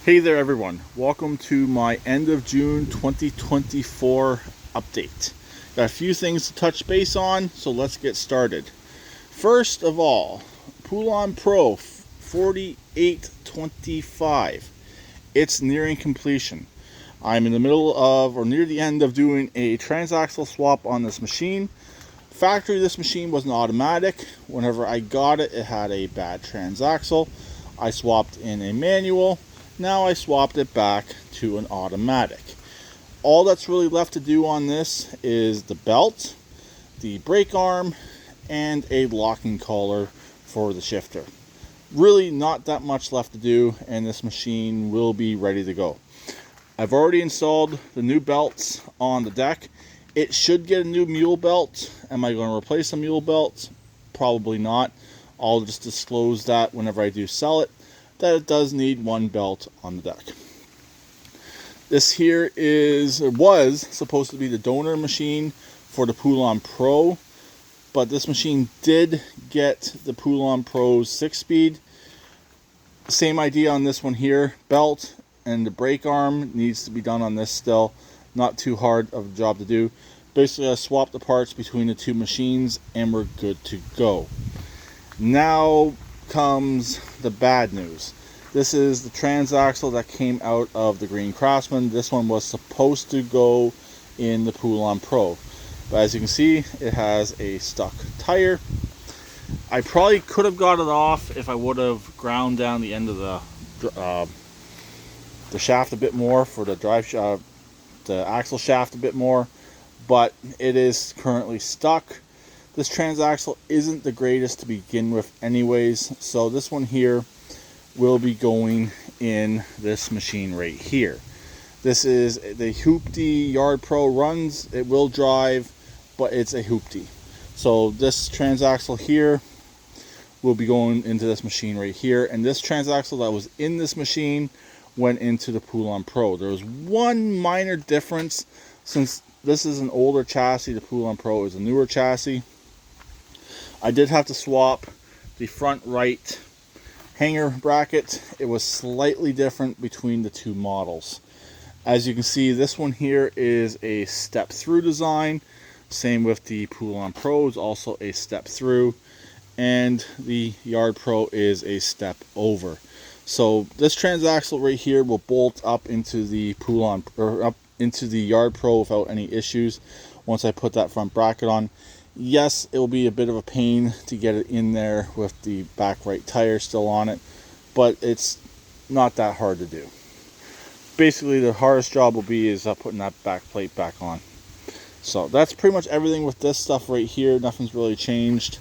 Hey there everyone, welcome to my end of June 2024 update. Got a few things to touch base on, so let's get started. First of all, Poulan Pro 4825. It's nearing completion. I'm in the middle of, or near the end of, doing a transaxle swap on this machine. Factory, this machine was an automatic. Whenever I got it, it had a bad transaxle. I swapped in a manual. Now I swapped it back to an automatic. All that's really left to do on this is the belt, the brake arm, and a locking collar for the shifter. Really not that much left to do, and this machine will be ready to go. I've already installed the new belts on the deck. It should get a new mule belt. Am I going to replace the mule belt? Probably not. I'll just disclose that whenever I do sell it, that it does need one belt on the deck. This here was supposed to be the donor machine for the Poulan Pro, but this machine did get the Poulan Pro's 6-speed. Same idea on this one here. Belt and the brake arm needs to be done on this still. Not too hard of a job to do. Basically, I swapped the parts between the two machines and we're good to go. Now comes the bad news. This is the transaxle that came out of the Green Craftsman. This one was supposed to go in the Poulan Pro, but as you can see, it has a stuck tire. I probably could have got it off if I would have ground down the end of the shaft a bit more, for the drive shaft, the axle shaft a bit more, but it is currently stuck. This transaxle isn't the greatest to begin with anyways, so this one here will be going in this machine right here. This is the Hoopty Yard Pro runs. It will drive, but it's a Hoopty. So this transaxle here will be going into this machine right here, and this transaxle that was in this machine went into the Poulan Pro. There was one minor difference. Since this is an older chassis, the Poulan Pro is a newer chassis. I did have to swap the front right hanger bracket. It was slightly different between the two models. As you can see, this one here is a step through design. Same with the Poulan Pro, is also a step through, and the Yard Pro is a step over. So this transaxle right here will bolt up into the Poulan, or up into the Yard Pro without any issues once I put that front bracket on. Yes, it will be a bit of a pain to get it in there with the back right tire still on it, but it's not that hard to do. Basically, the hardest job will be is putting that back plate back on. So that's pretty much everything with this stuff right here. Nothing's really changed.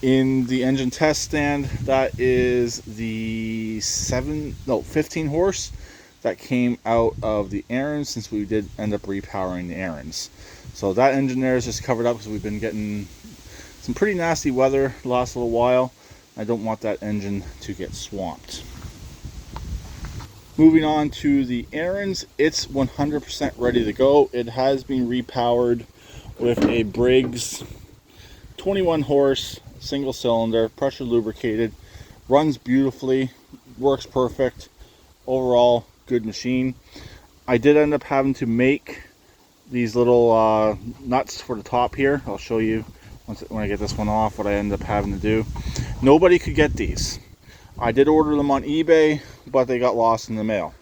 In the engine test stand, that is the 15 horse that came out of the Ariens, since we did end up repowering the Ariens. So that engine there is just covered up because we've been getting some pretty nasty weather the last little while. I don't want that engine to get swamped. Moving on to the Ariens, it's 100% ready to go. It has been repowered with a Briggs 21 horse single cylinder, pressure lubricated, runs beautifully, works perfect. Overall, good machine. I did end up having to make these little nuts for the top here. I'll show you when I get this one off what I end up having to do. Nobody could get these. I did order them on eBay, but they got lost in the mail.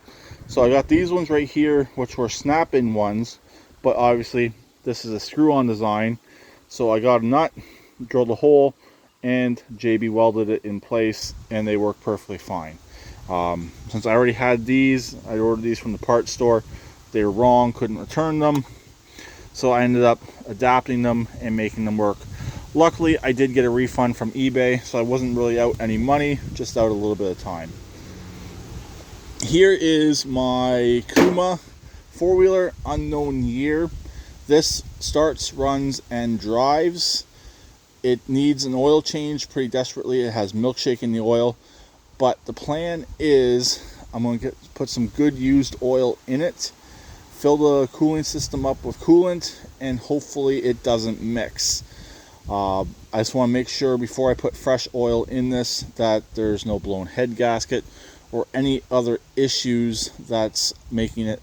So I got these ones right here, which were snap-in ones, but obviously this is a screw-on design. So I got a nut, drilled a hole, and JB welded it in place, and they work perfectly fine. Since I already had these, I ordered these from the parts store. They were wrong, couldn't return them, so I ended up adapting them and making them work. Luckily, I did get a refund from eBay, so I wasn't really out any money, just out a little bit of time. Here is my Kuma four-wheeler, unknown year. This starts, runs, and drives. It needs an oil change pretty desperately. It has milkshake in the oil, but the plan is I'm going to put some good used oil in it, fill the cooling system up with coolant, and hopefully it doesn't mix. I just want to make sure before I put fresh oil in this that there's no blown head gasket or any other issues that's making it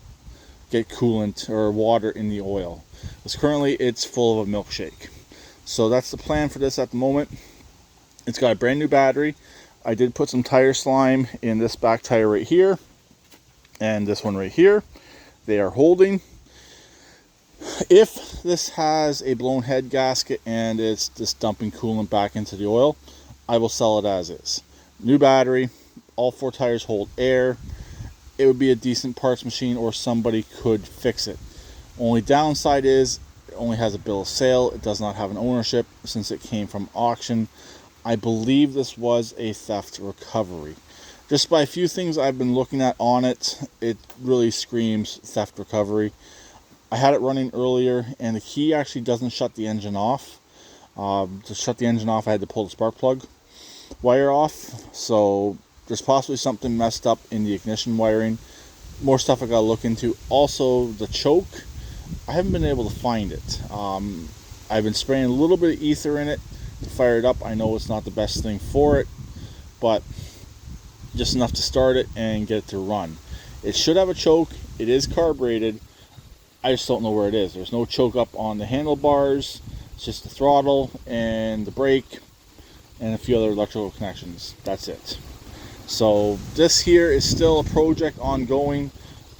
get coolant or water in the oil. Because currently it's full of a milkshake. So that's the plan for this at the moment. It's got a brand new battery. I did put some tire slime in this back tire right here and this one right here. They are holding. If this has a blown head gasket and it's just dumping coolant back into the oil, I will sell it as is. New battery, all 4 tires hold air. It would be a decent parts machine, or somebody could fix it. Only downside is it only has a bill of sale. It does not have an ownership since it came from auction. I believe this was a theft recovery. Just by a few things I've been looking at on it, it really screams theft recovery. I had it running earlier, and the key actually doesn't shut the engine off. To shut the engine off, I had to pull the spark plug wire off. So there's possibly something messed up in the ignition wiring. More stuff I gotta look into. Also, the choke, I haven't been able to find it. I've been spraying a little bit of ether in it to fire it up. I know it's not the best thing for it, but just enough to start it and get it to run. It should have a choke. It is carbureted. I just don't know where it is. There's no choke up on the handlebars. It's just the throttle and the brake and a few other electrical connections. That's it. So this here is still a project ongoing,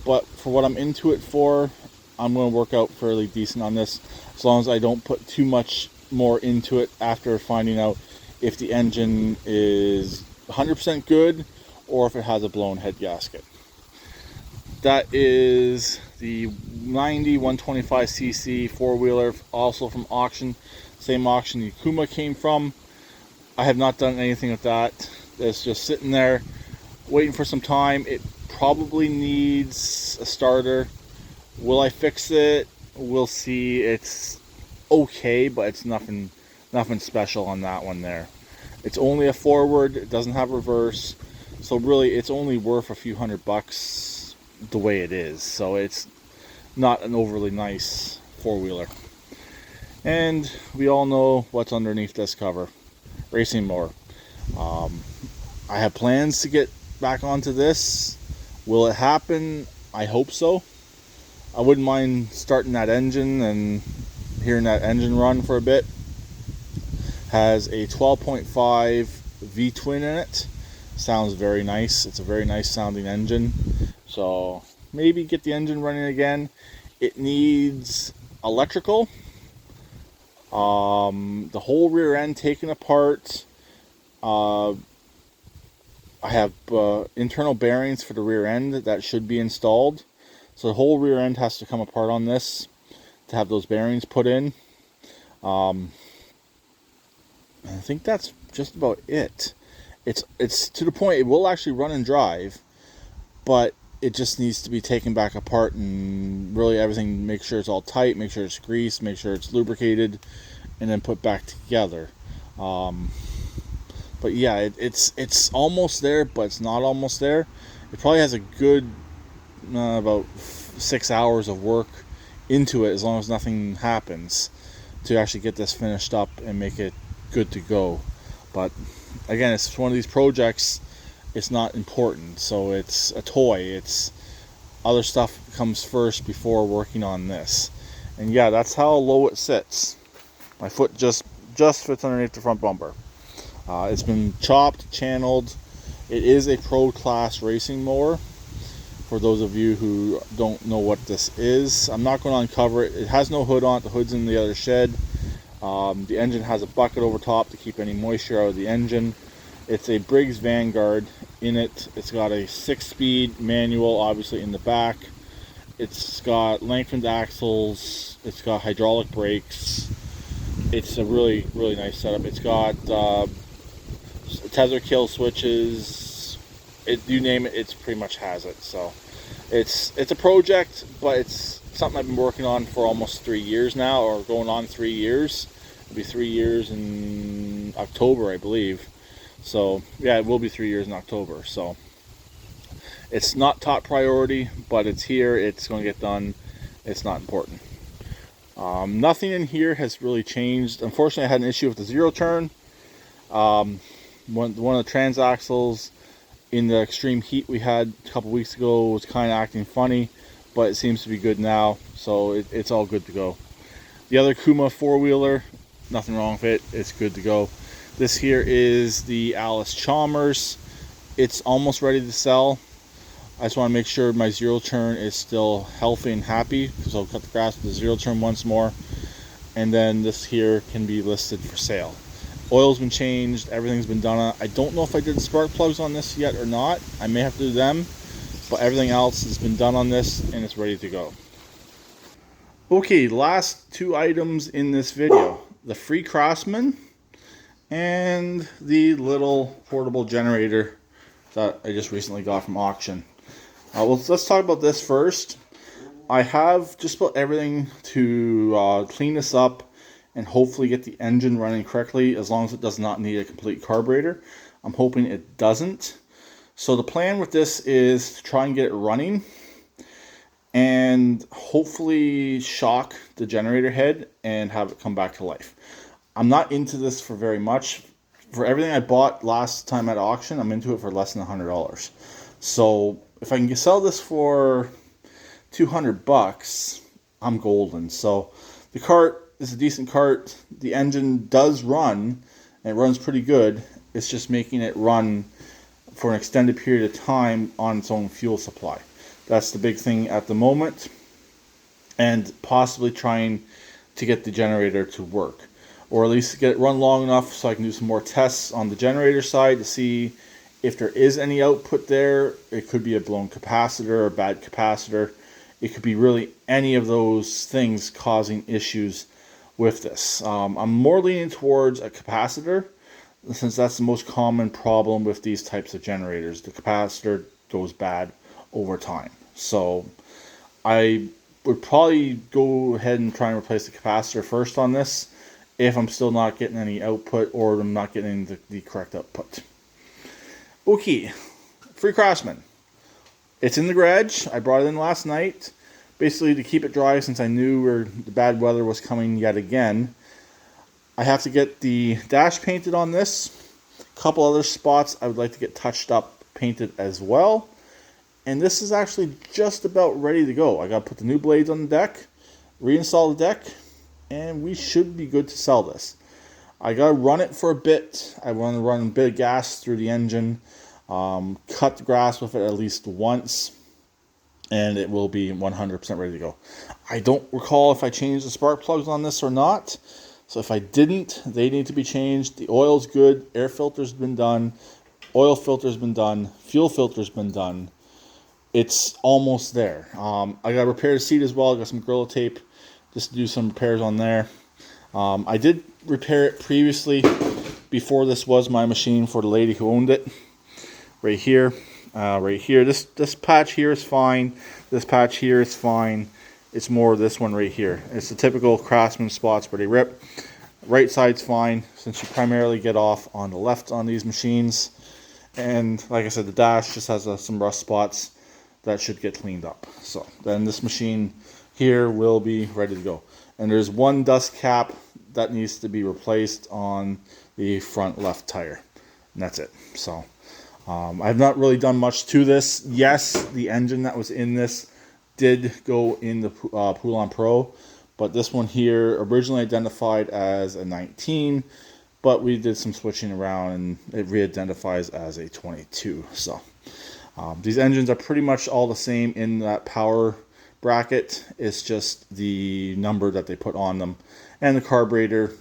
but for what I'm into it for, I'm going to work out fairly decent on this, as long as I don't put too much more into it after finding out if the engine is 100% good or if it has a blown head gasket. That is the 90 125cc four-wheeler, also from auction. Same auction the Kuma came from. I have not done anything with that. It's just sitting there waiting for some time. It probably needs a starter. Will I fix it? We'll see. It's okay, but it's nothing special on that one there. It's only a forward. It doesn't have reverse. So really, it's only worth a few $100 the way it is. So it's not an overly nice four-wheeler. And we all know what's underneath this cover. Racing mower. I have plans to get back onto this. Will it happen? I hope so. I wouldn't mind starting that engine and hearing that engine run for a bit. Has a 12.5 V-twin in it. Sounds very nice. It's a very nice sounding engine. So maybe get the engine running again. It needs electrical. The whole rear end taken apart. I have internal bearings for the rear end that should be installed. So the whole rear end has to come apart on this to have those bearings put in. I think that's just about it. It's to the point it will actually run and drive, but it just needs to be taken back apart and really everything, make sure it's all tight, make sure it's greased, make sure it's lubricated, and then put back together. But yeah, it's almost there, but it's not almost there. It probably has a good about 6 hours of work into it, as long as nothing happens, to actually get this finished up and make it good to go. But again, it's one of these projects. It's not important, so it's a toy. It's other stuff comes first before working on this. And yeah, that's how low it sits. My foot just fits underneath the front bumper. It's been chopped, channeled. It is a pro class racing mower. For those of you who don't know what this is, I'm not going to uncover it. It has no hood on it. The hood's in the other shed. The engine has a bucket over top to keep any moisture out of the engine. It's a Briggs Vanguard in it. It's got a 6-speed manual, obviously, in the back. It's got lengthened axles. It's got hydraulic brakes. It's a really, really nice setup. It's got tether kill switches. You name it, it pretty much has it. So it's a project, but it's something I've been working on for almost 3 years now, or going on 3 years. It'll be 3 years in October, I believe. So yeah, it will be 3 years in October. So it's not top priority, but it's here. It's going to get done. It's not important. Nothing in here has really changed. Unfortunately, I had an issue with the zero turn. One of the transaxles in the extreme heat we had a couple weeks ago was kind of acting funny, but it seems to be good now, so it's all good to go. The other Kuma four-wheeler, nothing wrong with it, it's good to go. This here is the Allis-Chalmers. It's almost ready to sell. I just want to make sure my zero turn is still healthy and happy, so I'll cut the grass with the zero turn once more, and then this here can be listed for sale. Oil's been changed, everything's been done on it. I don't know if I did the spark plugs on this yet or not. I may have to do them, but everything else has been done on this and it's ready to go. Okay, last two items in this video. The Free Craftsman and the little portable generator that I just recently got from auction. Let's talk about this first. I have just about everything to clean this up and hopefully get the engine running correctly, as long as it does not need a complete carburetor. I'm hoping it doesn't. So the plan with this is to try and get it running and hopefully shock the generator head and have it come back to life. I'm not into this for very much. For everything I bought last time at auction, I'm into it for less than $100. So if I can sell this for $200, I'm golden. So the cart is a decent cart. The engine does run, and it runs pretty good. It's just making it run for an extended period of time on its own fuel supply. That's the big thing at the moment, and possibly trying to get the generator to work, or at least get it run long enough so I can do some more tests on the generator side to see if there is any output there. It could be a blown capacitor or a bad capacitor. It could be really any of those things causing issues with this. I'm more leaning towards a capacitor, since that's the most common problem with these types of generators. The capacitor goes bad over time. So I would probably go ahead and try and replace the capacitor first on this, if I'm still not getting any output or I'm not getting the correct output. Okay, Free Craftsman. It's in the garage. I brought it in last night, basically to keep it dry, since I knew the bad weather was coming yet again. I have to get the dash painted on this. A couple other spots I would like to get touched up, painted as well. And this is actually just about ready to go. I got to put the new blades on the deck, reinstall the deck, and we should be good to sell this. I got to run it for a bit. I want to run a bit of gas through the engine, cut the grass with it at least once, and it will be 100% ready to go. I don't recall if I changed the spark plugs on this or not. So if I didn't, they need to be changed. The oil's good. Air filter's been done. Oil filter's been done. Fuel filter's been done. It's almost there. I got to repair the seat as well. I got some Gorilla Tape just to do some repairs on there. I did repair it previously before this was my machine for the lady who owned it. Right here. Right here. This patch here is fine. This patch here is fine. It's more this one right here. It's the typical Craftsman spots where they rip. Right side's fine, since you primarily get off on the left on these machines. And like I said, the dash just has some rust spots that should get cleaned up. So then this machine here will be ready to go. And there's one dust cap that needs to be replaced on the front left tire. And that's it. So I've not really done much to this. Yes, the engine that was in this did go in the Poulan Pro, but this one here originally identified as a 19, but we did some switching around and it re-identifies as a 22. So these engines are pretty much all the same in that power bracket. It's just the number that they put on them, and the carburetor,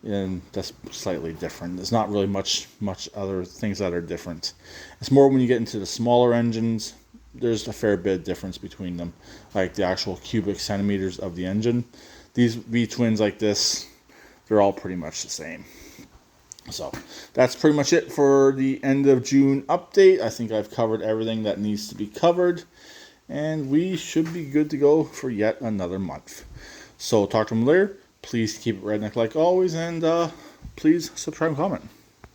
and that's slightly different. There's not really much other things that are different. It's more when you get into the smaller engines, there's a fair bit of difference between them, like the actual cubic centimeters of the engine. These V-twins like this, they're all pretty much the same. So that's pretty much it for the end of June update. I think I've covered everything that needs to be covered, and we should be good to go for yet another month. So talk to them later. Please keep it redneck like always, and please subscribe and comment.